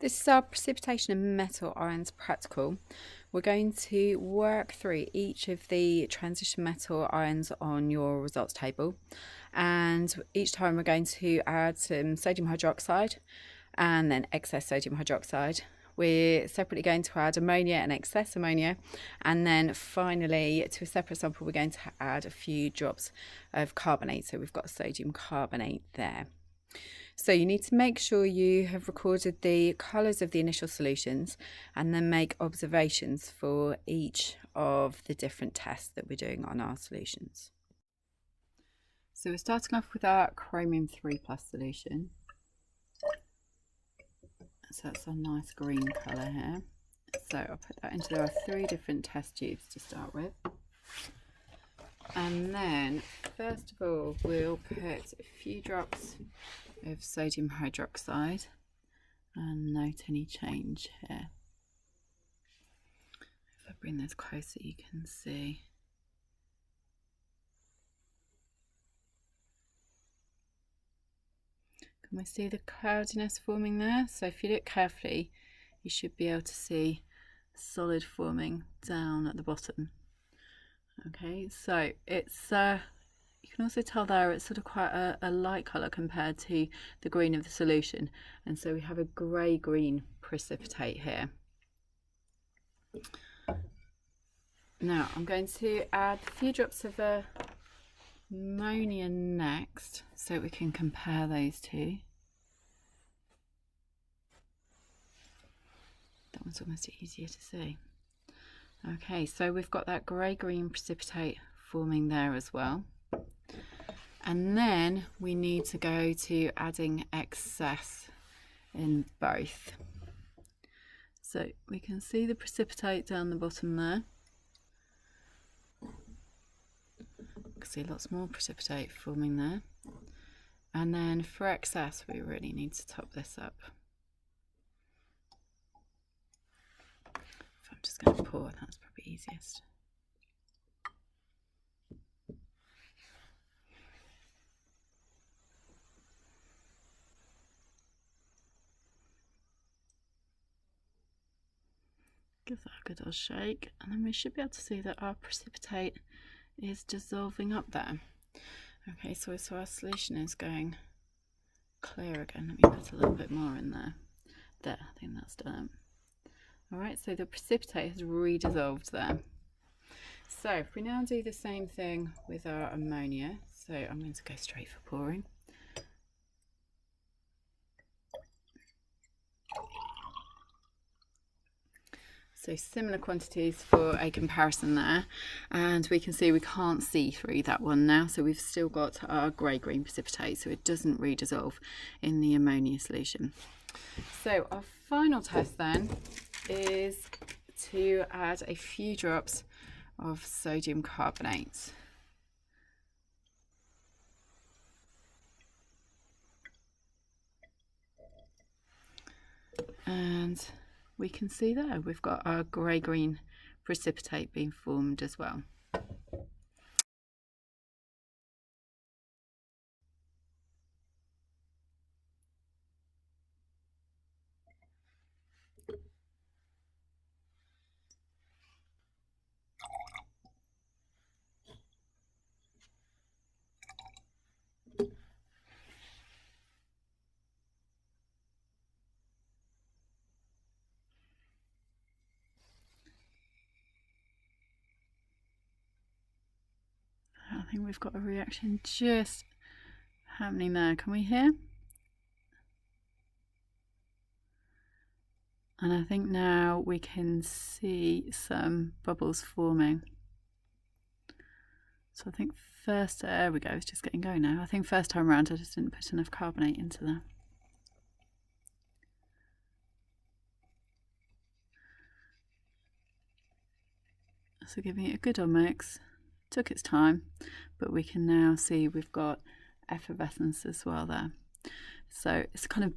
This is our precipitation and metal ions practical. We're going to work through each of the transition metal ions on your results table, and each time we're going to add some sodium hydroxide and then excess sodium hydroxide. We're separately going to add ammonia and excess ammonia, and then finally to a separate sample we're going to add a few drops of carbonate. So we've got sodium carbonate there. So you need to make sure you have recorded the colours of the initial solutions and then make observations for each of the different tests that we're doing on our solutions. So we're starting off with our chromium 3+ solution. So that's a nice green colour here. So I'll put that into our 3 different test tubes to start with. And then first of all we'll put a few drops of sodium hydroxide and note any change here. If I bring this closer you can see. Can we see the cloudiness forming there? So if you look carefully you should be able to see solid forming down at the bottom. Okay, so it's you can also tell there it's sort of quite a light colour compared to the green of the solution, and so we have a grey-green precipitate here. Now I'm going to add a few drops of ammonia next so we can compare those two. That one's almost easier to see. Okay, so we've got that grey-green precipitate forming there as well. And then we need to go to adding excess in both. So we can see the precipitate down the bottom there. You can see lots more precipitate forming there. And then for excess, we really need to top this up. If I'm just going to pour, that's probably easiest. Give that a good old shake, and then we should be able to see that our precipitate is dissolving up there. Okay, so our solution is going clear again. Let me put a little bit more in there. There, I think that's done. Alright, so the precipitate has redissolved there. So if we now do the same thing with our ammonia, so I'm going to go straight for pouring. So similar quantities for a comparison there, and we can see we can't see through that one now, so we've still got our grey-green precipitate, so it doesn't redissolve in the ammonia solution. So our final test then is to add a few drops of sodium carbonate. And we can see there we've got our grey-green precipitate being formed as well. I think we've got a reaction just happening there. Can we hear? And I think now we can see some bubbles forming. So I think there we go, it's just getting going now. I think first time around I just didn't put enough carbonate into there. So giving it a good old mix. Took its time, but we can now see we've got effervescence as well there. So it's kind of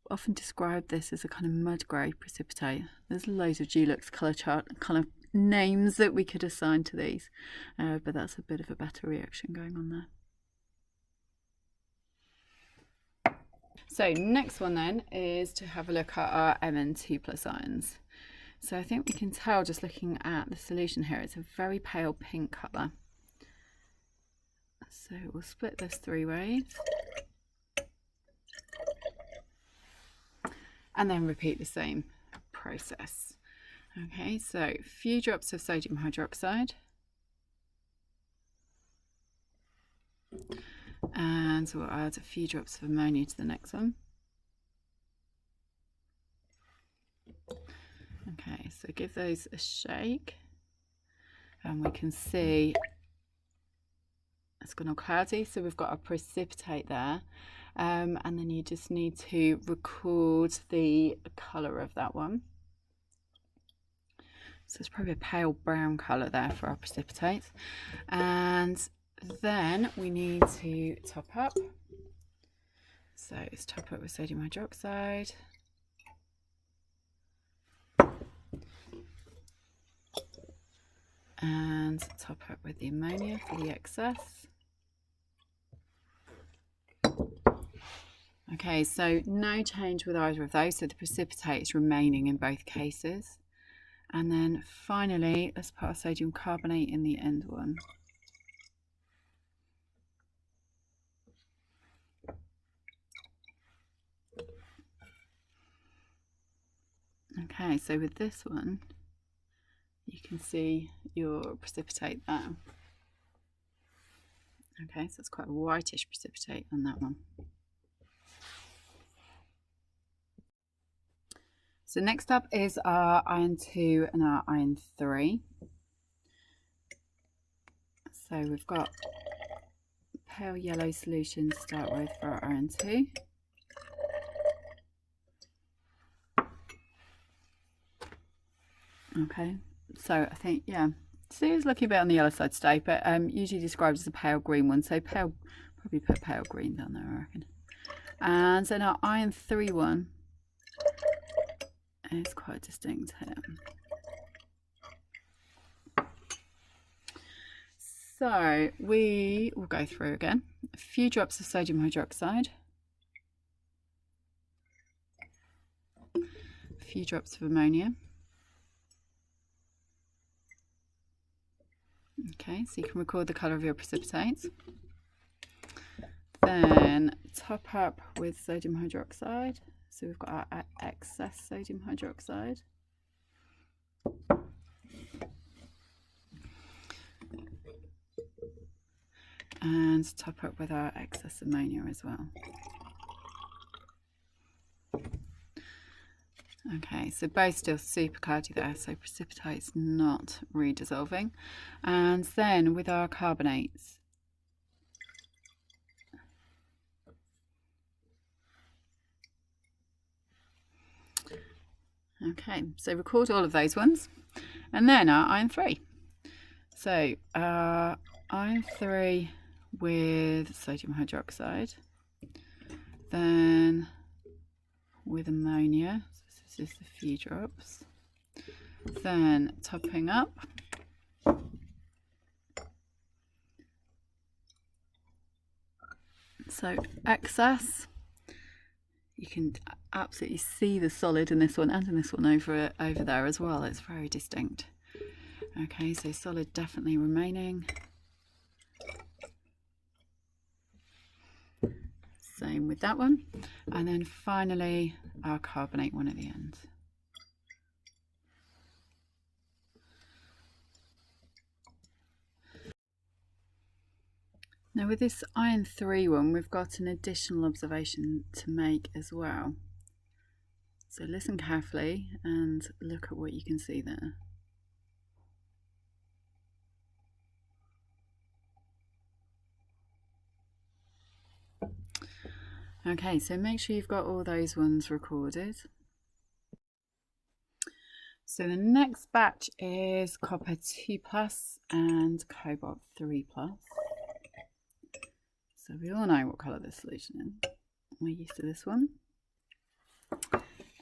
often described this as a kind of mud grey precipitate. There's loads of Dulux colour chart kind of names that we could assign to these, but that's a bit of a better reaction going on there. So next one then is to have a look at our Mn2+ ions. So I think we can tell just looking at the solution here, it's a very pale pink colour. So we'll split this 3 ways and then repeat the same process. Okay, so a few drops of sodium hydroxide, and we'll add a few drops of ammonia to the next one. Okay, so give those a shake, and we can see it's gone all cloudy, so we've got our precipitate there, and then you just need to record the colour of that one. So it's probably a pale brown colour there for our precipitate. And then we need to top up. So let's top up with sodium hydroxide. And top up with the ammonia for the excess. Okay, so no change with either of those, so the precipitate is remaining in both cases. And then finally, let's put our sodium carbonate in the end one. Okay, so with this one, you can see your precipitate there. Okay, so it's quite a whitish precipitate on that one. So next up is our iron 2 and our iron 3. So we've got pale yellow solution to start with for our iron 2. Okay, so I think, yeah, see it's looking a bit on the yellow side today, but usually described as a pale green one. So pale, probably put pale green down there, I reckon. And then our iron 3 one is quite distinct here. So we will go through again. A few drops of sodium hydroxide, a few drops of ammonia. Okay, so you can record the colour of your precipitates. Then top up with sodium hydroxide. So we've got our excess sodium hydroxide. And top up with our excess ammonia as well. Okay, so both still super cloudy there, so precipitate's not redissolving. And then with our carbonates. Okay, so record all of those ones. And then our iron 3. So iron 3 with sodium hydroxide. Then with ammonia. So this is a few drops. Then topping up. So excess. You can absolutely see the solid in this one and in this one over there as well. It's very distinct. Okay, so solid definitely remaining. Same with that one. And then finally our carbonate one at the end. Now with this iron 3 one, we've got an additional observation to make as well. So listen carefully and look at what you can see there. Okay, so make sure you've got all those ones recorded. So the next batch is copper 2+ and cobalt 3+. So we all know what colour this solution is. We're used to this one.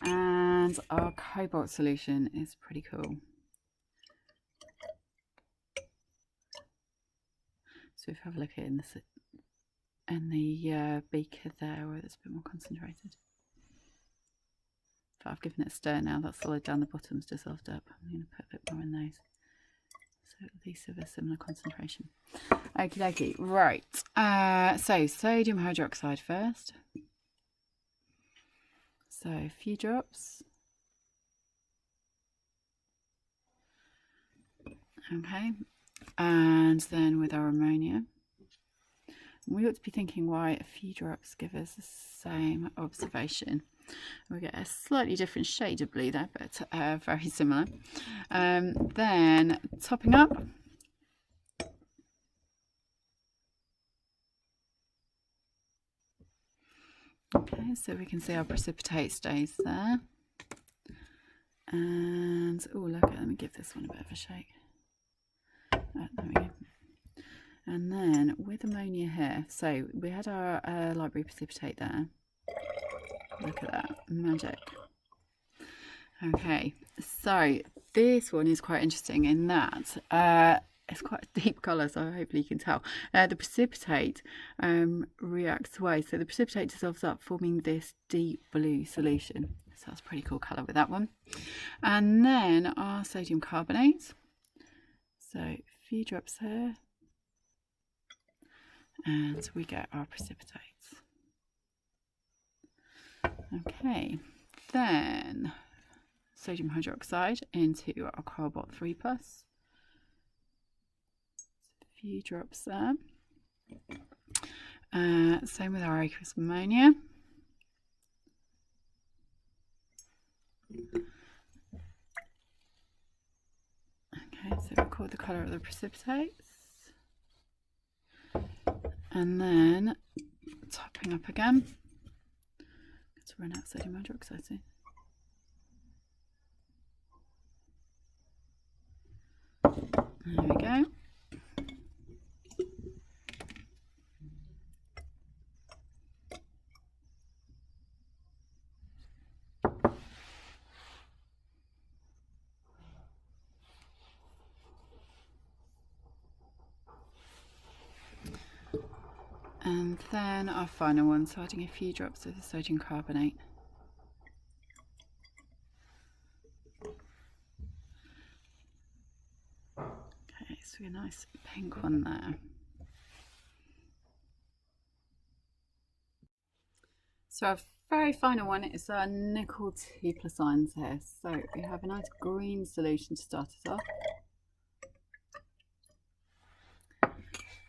And our cobalt solution is pretty cool. So if you have a look at it in the beaker there where it's a bit more concentrated. But I've given it a stir now. That's solid down the bottom's dissolved up. I'm going to put a bit more in those. So at least of a similar concentration. Okie dokie. Right. So sodium hydroxide first. So a few drops. Okay. And then with our ammonia. We ought to be thinking why a few drops give us the same observation. We get a slightly different shade of blue there, but very similar. Then topping up. Okay, so we can see our precipitate stays there. And, oh, look, let me give this one a bit of a shake. There we go. And then with ammonia here, so we had our library precipitate there. Look at that, magic. Okay, so this one is quite interesting in that it's quite a deep colour, so hopefully you can tell. The precipitate reacts away, so the precipitate dissolves up, forming this deep blue solution. So that's a pretty cool colour with that one. And then our sodium carbonate. So a few drops here. And we get our precipitates. Okay, then sodium hydroxide into our cobalt 3+. A few drops there. Same with our aqueous ammonia. Okay, so record the colour of the precipitates. And then topping up again. To run out of sodium hydroxide soon. There we go. And then our final one, so adding a few drops of the sodium carbonate. Okay, so a nice pink one there. So our very final one is our nickel 2+ ions here. So we have a nice green solution to start us off.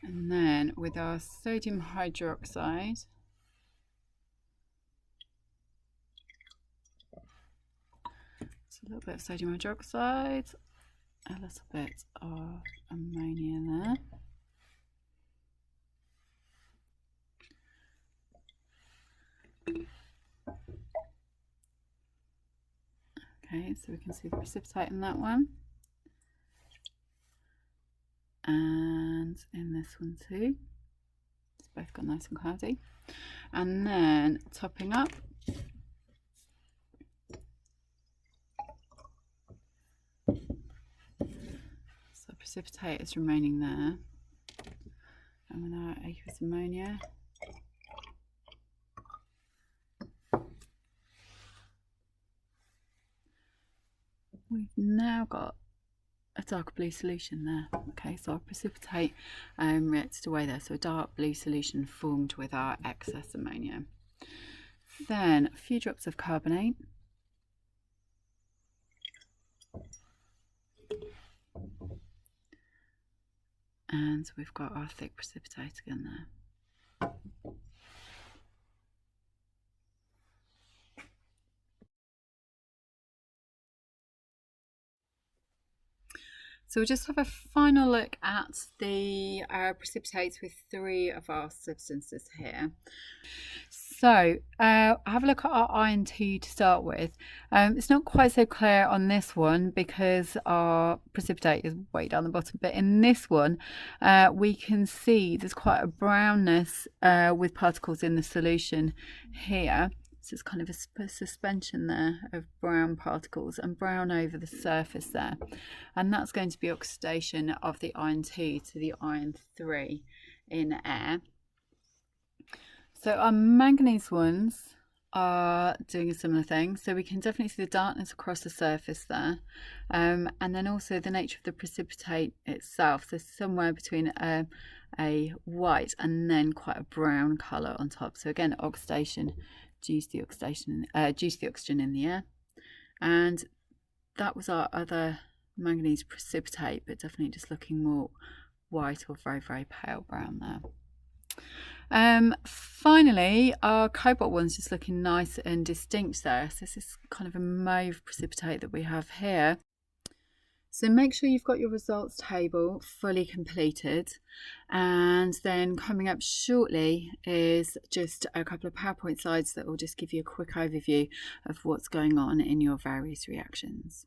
And then with our sodium hydroxide, so a little bit of sodium hydroxide, a little bit of ammonia there. Okay, so we can see the precipitate in that one. And in this one too. It's both got nice and cloudy. And then topping up. So precipitate is remaining there. And with our aqueous ammonia. We've now got a dark blue solution there. Okay, so our precipitate reacted away there, so a dark blue solution formed with our excess ammonia. Then a few drops of carbonate. And we've got our thick precipitate again there. So we'll just have a final look at the precipitates with 3 of our substances here. So have a look at our iron 2 to start with. It's not quite so clear on this one because our precipitate is way down the bottom, but in this one we can see there's quite a brownness with particles in the solution here. So it's kind of a suspension there of brown particles and brown over the surface there. And that's going to be oxidation of the iron 2 to the iron 3 in air. So our manganese ones are doing a similar thing. So we can definitely see the darkness across the surface there. And then also the nature of the precipitate itself. So somewhere between a white and then quite a brown colour on top. So again, oxidation, juice the oxidation, juice the oxygen in the air. And that was our other manganese precipitate, but definitely just looking more white or very, very pale brown there. Finally, our cobalt one's just looking nice and distinct there. So this is kind of a mauve precipitate that we have here. So make sure you've got your results table fully completed, and then coming up shortly is just a couple of PowerPoint slides that will just give you a quick overview of what's going on in your various reactions.